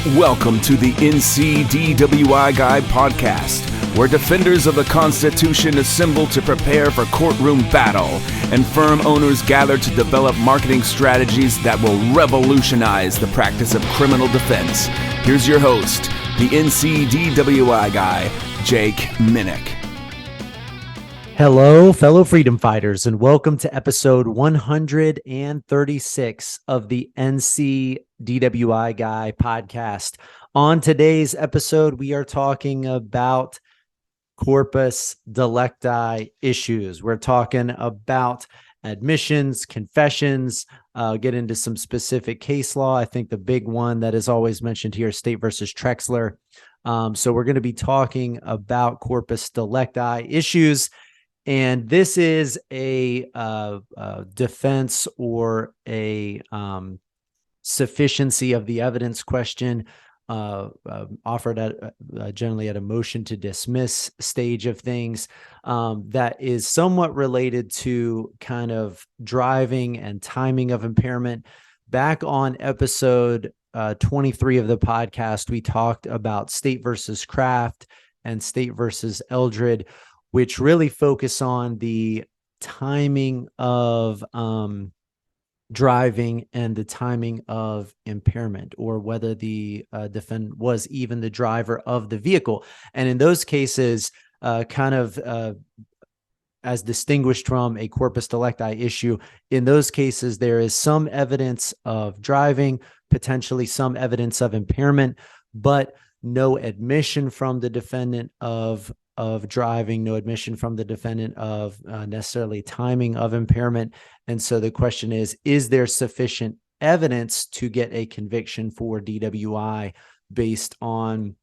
Welcome to the NCDWI Guy podcast, where defenders of the Constitution assemble to prepare for courtroom battle, and firm owners gather to develop marketing strategies that will revolutionize the practice of criminal defense. Here's your host, the NCDWI Guy, Jake Minnick. Hello, fellow freedom fighters, and welcome to episode 136 of the NCDWI Guy podcast. On today's episode, we are talking about Corpus Delicti issues. We're talking about admissions, confessions, get into some specific case law. I think the big one that is always mentioned here is State versus Trexler. So we're going to be talking about Corpus Delicti issues. And this is a defense or a sufficiency of the evidence question offered at generally at a motion to dismiss stage of things that is somewhat related to kind of driving and timing of impairment. Back on episode 23 of the podcast, we talked about State versus Kraft and State versus Eldred, which really focus on the timing of driving and the timing of impairment, or whether the defendant was even the driver of the vehicle. And in those cases, as distinguished from a Corpus Delicti issue, in those cases, there is some evidence of driving, potentially some evidence of impairment, but no admission from the defendant of driving, no admission from the defendant of necessarily timing of impairment. And so the question is there sufficient evidence to get a conviction for DWI based on,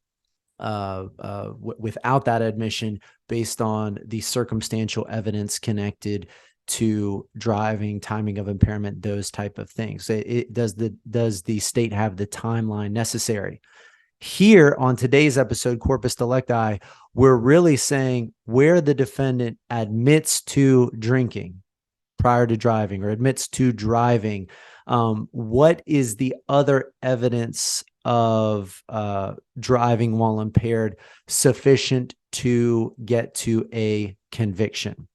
without that admission, based on the circumstantial evidence connected to driving, timing of impairment, those type of things? Does the state have the timeline necessary? Here on today's episode, Corpus Delicti, we're really saying where the defendant admits to drinking prior to driving or admits to driving, what is the other evidence of driving while impaired sufficient to get to a conviction?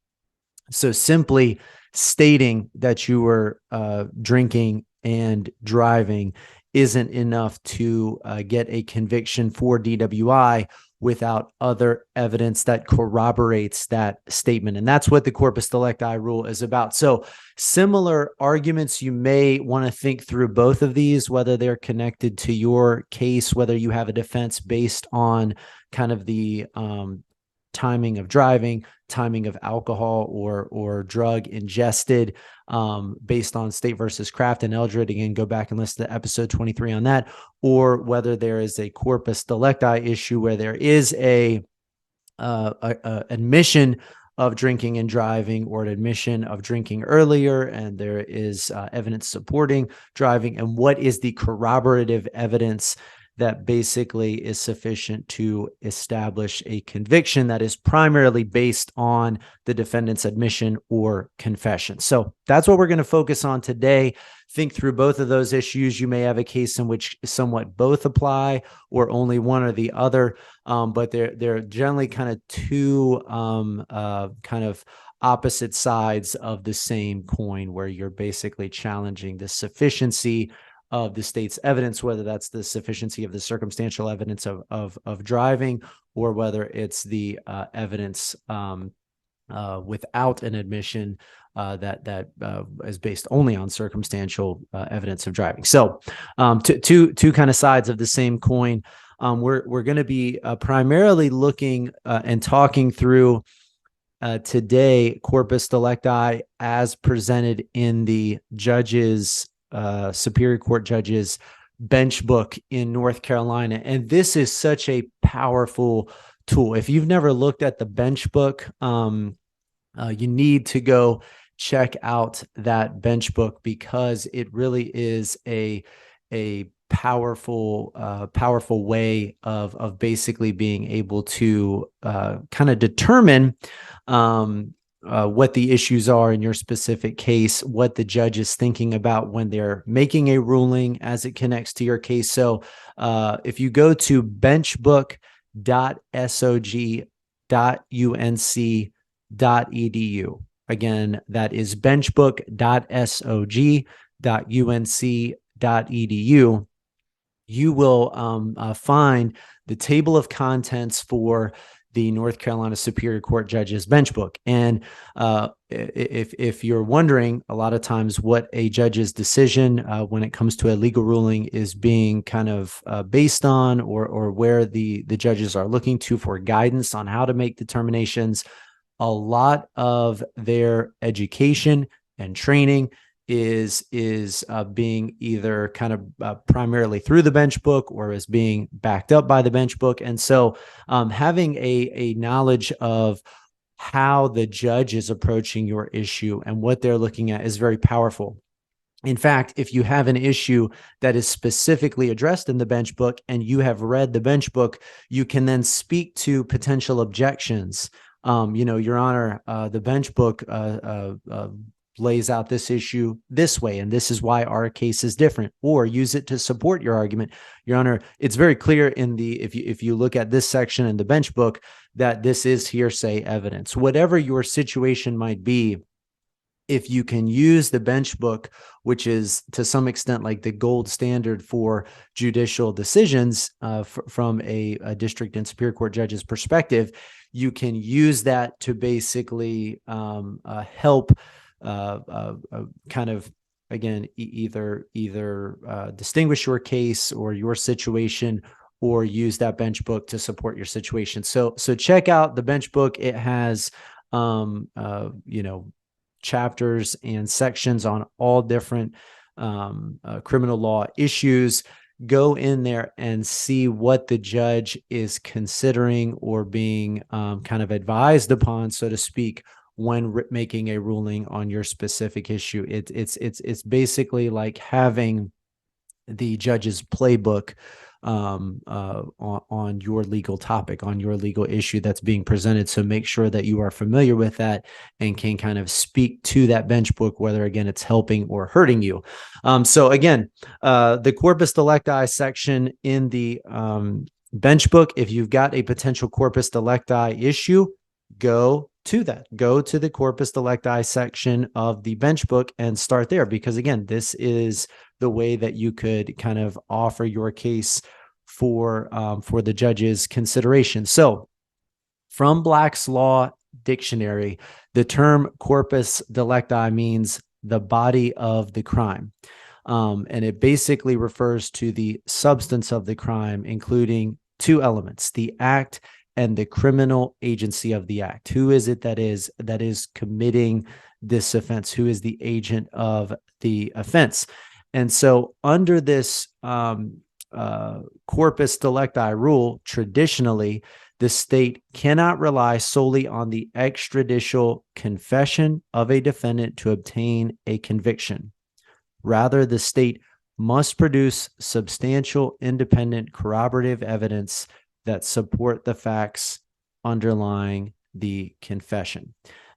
So simply stating that you were drinking and driving isn't enough to get a conviction for DWI without other evidence that corroborates that statement. And that's what the Corpus Delicti rule is about. So similar arguments, you may want to think through both of these, whether they're connected to your case, whether you have a defense based on kind of the timing of driving, timing of alcohol or drug ingested, based on State versus Kraft and Eldred. Again, go back and listen to episode 23 on that, or whether there is a Corpus Delicti issue where there is a admission of drinking and driving, or an admission of drinking earlier, and there is evidence supporting driving, and what is the corroborative evidence that basically is sufficient to establish a conviction that is primarily based on the defendant's admission or confession. So that's what we're going to focus on today. Think through both of those issues. You may have a case in which somewhat both apply or only one or the other, but they're generally kind of two kind of opposite sides of the same coin, where you're basically challenging the sufficiency of the state's evidence, whether that's the sufficiency of the circumstantial evidence of driving, or whether it's the evidence without an admission that is based only on circumstantial evidence of driving. So two kind of sides of the same coin. We're going to be primarily looking and talking through today Corpus Delicti as presented in the Superior Court judge's Benchbook in North Carolina. And this is such a powerful tool. If you've never looked at the Benchbook, you need to go check out that Benchbook, because it really is a powerful way of basically being able to kind of determine what the issues are in your specific case, what the judge is thinking about when they're making a ruling as it connects to your case. So if you go to benchbook.sog.unc.edu, again, that is benchbook.sog.unc.edu, you will find the table of contents for the North Carolina Superior Court Judge's bench book. And if you're wondering, a lot of times what a judge's decision when it comes to a legal ruling is being kind of based on, or where the judges are looking to for guidance on how to make determinations, a lot of their education and training is being either kind of primarily through the bench book or is being backed up by the bench book. And so having a knowledge of how the judge is approaching your issue and what they're looking at is very powerful. In fact, if you have an issue that is specifically addressed in the bench book and you have read the bench book, you can then speak to potential objections. Your Honor, the bench book lays out this issue this way, and this is why our case is different, or use it to support your argument. Your Honor, it's very clear in the, if you look at this section in the bench book, that this is hearsay evidence. Whatever your situation might be, if you can use the bench book, which is to some extent like the gold standard for judicial decisions from a district and superior court judge's perspective, you can use that to basically help kind of, again, either distinguish your case or your situation, or use that bench book to support your situation. So check out the bench book. It has chapters and sections on all different criminal law issues. Go in there and see what the judge is considering or being kind of advised upon, so to speak, when making a ruling on your specific issue. It's basically like having the judge's playbook on your legal topic, on your legal issue that's being presented. So make sure that you are familiar with that and can kind of speak to that bench book, whether, again, it's helping or hurting you. So again, the Corpus Delicti section in the bench book, if you've got a potential Corpus Delicti issue, go to the Corpus Delicti section of the bench book and start there, because again, this is the way that you could kind of offer your case for the judge's consideration. So from Black's Law Dictionary, the term corpus delicti means the body of the crime. And it basically refers to the substance of the crime, including two elements: the act and the criminal agency of the act. Who is it that is committing this offense? Who is the agent of the offense? And so under this corpus delicti rule, traditionally, the state cannot rely solely on the extrajudicial confession of a defendant to obtain a conviction. Rather, the state must produce substantial independent corroborative evidence that support the facts underlying the confession.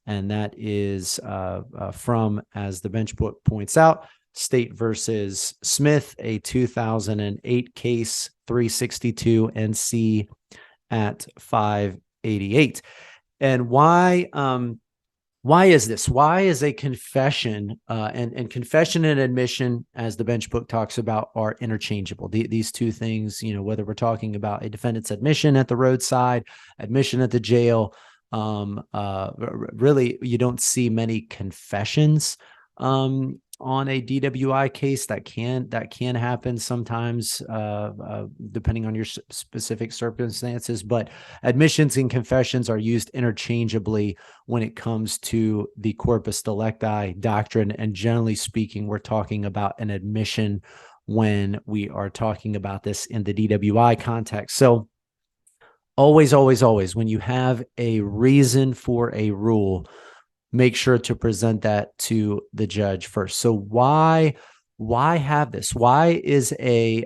And that is from, as the bench book points out, State versus Smith, a 2008 case, 362 NC at 588. And why is this? Why is a confession and confession and admission, as the bench book talks about, are interchangeable? These two things, whether we're talking about a defendant's admission at the roadside, admission at the jail, really, you don't see many confessions on a DWI case. That can happen sometimes, depending on your specific circumstances. But admissions and confessions are used interchangeably when it comes to the Corpus Delicti doctrine. And generally speaking, we're talking about an admission when we are talking about this in the DWI context. So always, when you have a reason for a rule, make sure to present that to the judge first. So why have this? Why is a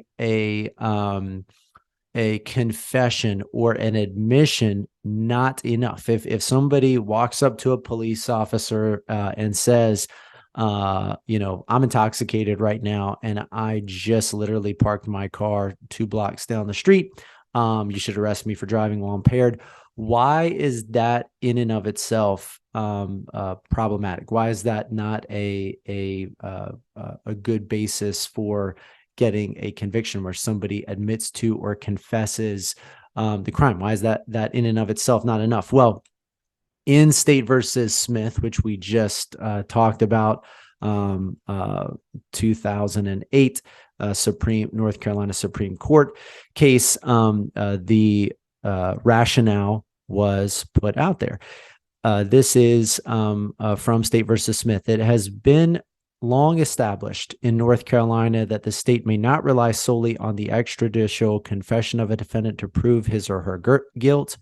a confession or an admission not enough? If somebody walks up to a police officer and says, I'm intoxicated right now, and I just literally parked my car 2 blocks down the street. You should arrest me for driving while impaired. Why is that in and of itself problematic? Why is that not a good basis for getting a conviction where somebody admits to or confesses the crime? Why is that in and of itself not enough? Well, in State versus Smith, which we just talked about, 2008 North Carolina Supreme Court case, the rationale was put out there. This is from State versus Smith. It has been long established in North Carolina that the state may not rely solely on the extrajudicial confession of a defendant to prove his or her guilt.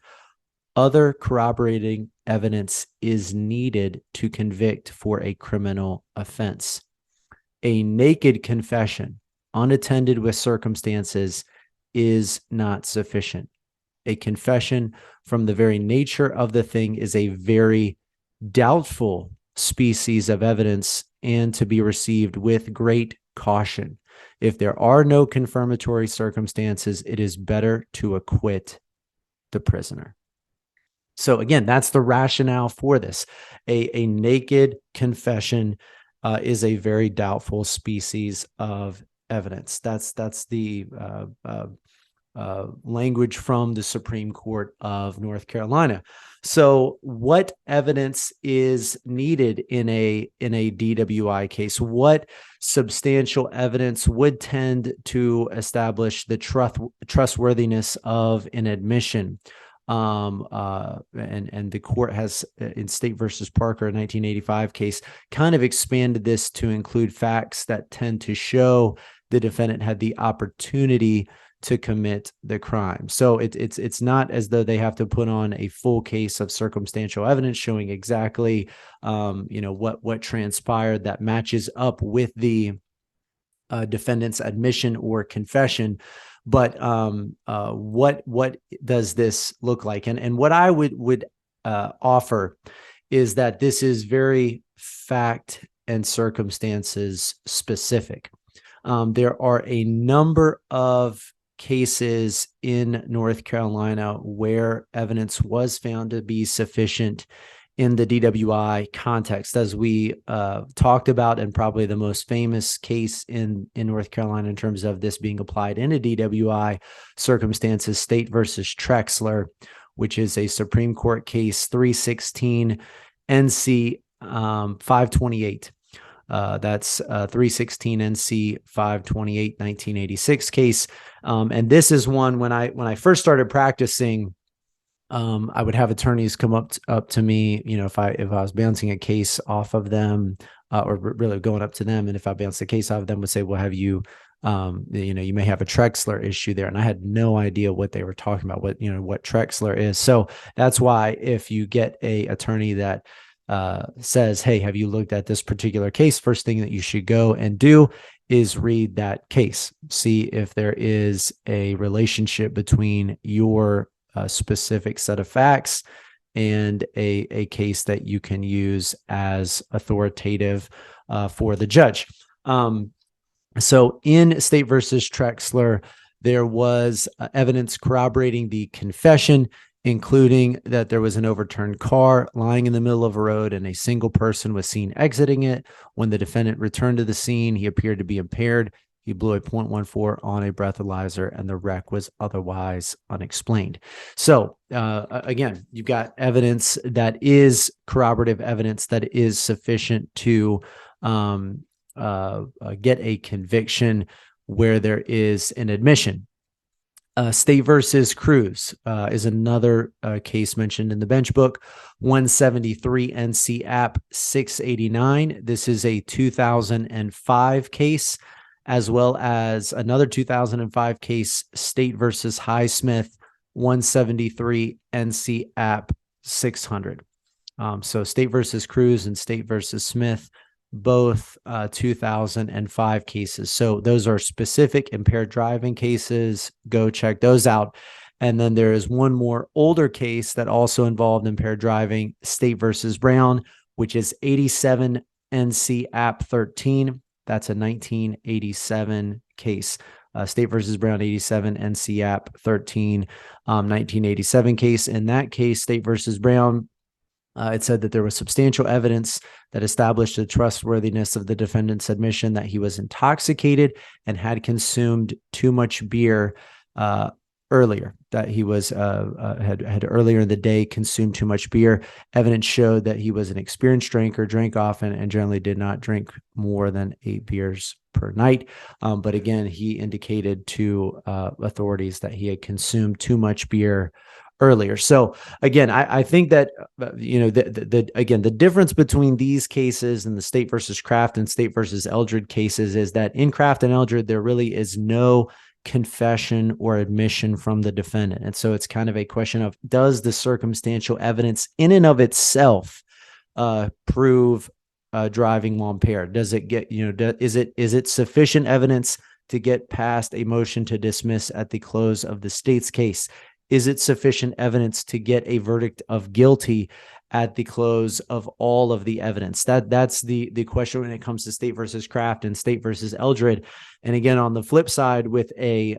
Other corroborating evidence is needed to convict for a criminal offense. A naked confession, unattended with circumstances, is not sufficient. A confession, from the very nature of the thing, is a very doubtful species of evidence and to be received with great caution. If there are no confirmatory circumstances, it is better to acquit the prisoner. So again, that's the rationale for this. A naked confession is a very doubtful species of evidence. That's the language from the Supreme Court of North Carolina. So what evidence is needed in a DWI case? What substantial evidence would tend to establish the trustworthiness of an admission? And the court has, in State versus Parker, a 1985 case, kind of expanded this to include facts that tend to show the defendant had the opportunity to commit the crime. So it's not as though they have to put on a full case of circumstantial evidence showing exactly what transpired that matches up with the defendant's admission or confession. But what does this look like? And what I would offer is that this is very fact and circumstances specific. There are a number of cases in North Carolina where evidence was found to be sufficient in the DWI context, as we talked about, and probably the most famous case in North Carolina in terms of this being applied in a DWI circumstances, State versus Trexler, which is a Supreme Court case 316 NC 528. That's 316 NC 528, 1986 case. And this is one when I first started practicing, I would have attorneys come up to me, if I was bouncing a case off of them, or really going up to them, and if I bounced the case off of them, would say, well, have you, you may have a Trexler issue there. And I had no idea what they were talking about, what Trexler is. So that's why if you get a attorney that says, hey, have you looked at this particular case? First thing that you should go and do is read that case. See if there is a relationship between your specific set of facts and a case that you can use as authoritative for the judge. So in State versus Trexler, there was evidence corroborating the confession, including that there was an overturned car lying in the middle of a road and a single person was seen exiting it. When the defendant returned to the scene, he appeared to be impaired. He blew a .14 on a breathalyzer and the wreck was otherwise unexplained. So again, you've got evidence that is corroborative evidence that is sufficient to get a conviction where there is an admission. State versus Cruz is another case mentioned in the Benchbook, 173 NC App 689. This is a 2005 case, as well as another 2005 case, State versus Highsmith, 173 NC App 600. So State versus Cruz and State versus Smith both 2005 cases. So those are specific impaired driving cases. Go check those out. And then there is one more older case that also involved impaired driving, State versus Brown, which is 87 NC App 13. That's a 1987 case. State versus Brown, 87 NC App 13, 1987 case. In that case, State versus Brown, it said that there was substantial evidence that established the trustworthiness of the defendant's admission that he was intoxicated and had consumed too much beer earlier, that he was had earlier in the day consumed too much beer. Evidence showed that he was an experienced drinker, drank often, and generally did not drink more than 8 beers per night. But again, he indicated to authorities that he had consumed too much beer earlier. So again, I think that the difference between these cases and the State versus Kraft and State versus Eldred cases is that in Kraft and Eldred, there really is no confession or admission from the defendant. And so it's kind of a question of, does the circumstantial evidence in and of itself prove driving while impaired? Does it get, is it sufficient evidence to get past a motion to dismiss at the close of the state's case? Is it sufficient evidence to get a verdict of guilty at the close of all of the evidence? That's the question when it comes to State versus Kraft and State versus Eldred. And again, on the flip side, with a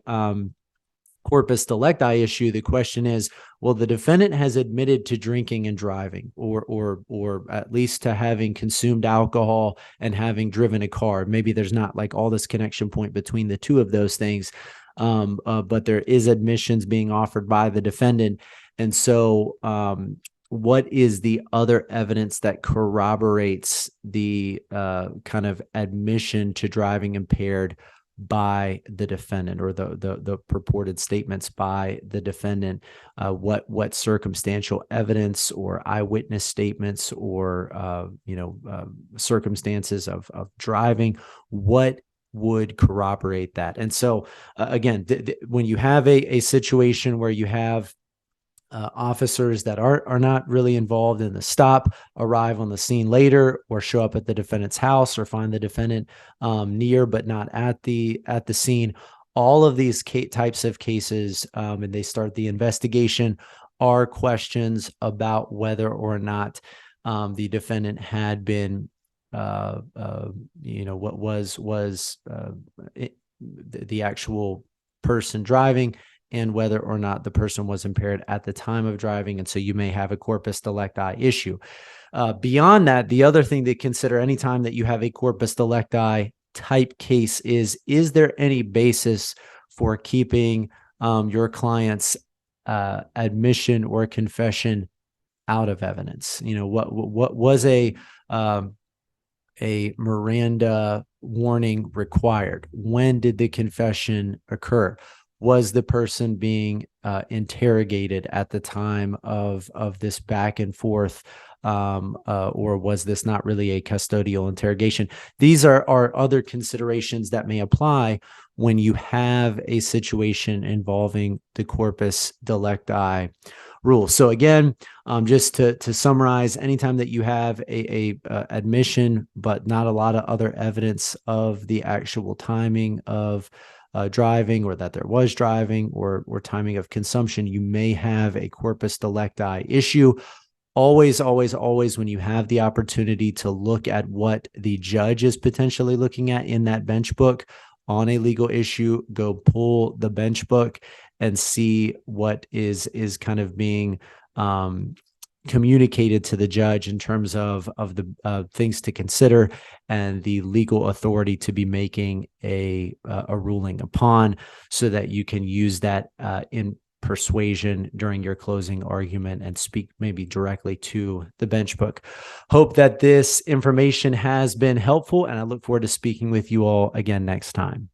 Corpus Delicti issue, the question is, well, the defendant has admitted to drinking and driving, or at least to having consumed alcohol and having driven a car. Maybe there's not like all this connection point between the two of those things. But there is admissions being offered by the defendant. And so what is the other evidence that corroborates the kind of admission to driving impaired by the defendant, or the purported statements by the defendant? What circumstantial evidence or eyewitness statements or circumstances of driving, what would corroborate that? And so again, when you have a situation where you have officers that are not really involved in the stop arrive on the scene later, or show up at the defendant's house, or find the defendant near but not at the scene, all of these types of cases, and they start the investigation, are questions about whether or not the defendant had been what was the actual person driving, and whether or not the person was impaired at the time of driving. And so you may have a Corpus Delicti issue. Beyond that, the other thing to consider anytime that you have a Corpus Delicti type case is there any basis for keeping your client's admission or confession out of evidence? What was a Miranda warning required? When did the confession occur? Was the person being interrogated at the time of this back and forth, or was this not really a custodial interrogation? These are other considerations that may apply when you have a situation involving the Corpus Delicti rule. So again, just to summarize, anytime that you have a admission but not a lot of other evidence of the actual timing of driving, or that there was driving, or timing of consumption, you may have a Corpus Delicti issue. Always, always, always, when you have the opportunity to look at what the judge is potentially looking at in that bench book on a legal issue, go pull the bench book and see what is kind of being communicated to the judge in terms of the things to consider and the legal authority to be making a ruling upon, so that you can use that in persuasion during your closing argument and speak maybe directly to the bench book. Hope that this information has been helpful, and I look forward to speaking with you all again next time.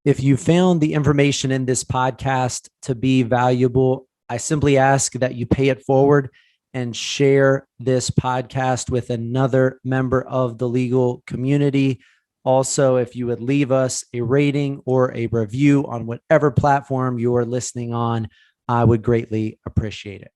If you found the information in this podcast to be valuable, I simply ask that you pay it forward and share this podcast with another member of the legal community. Also, if you would leave us a rating or a review on whatever platform you are listening on, I would greatly appreciate it.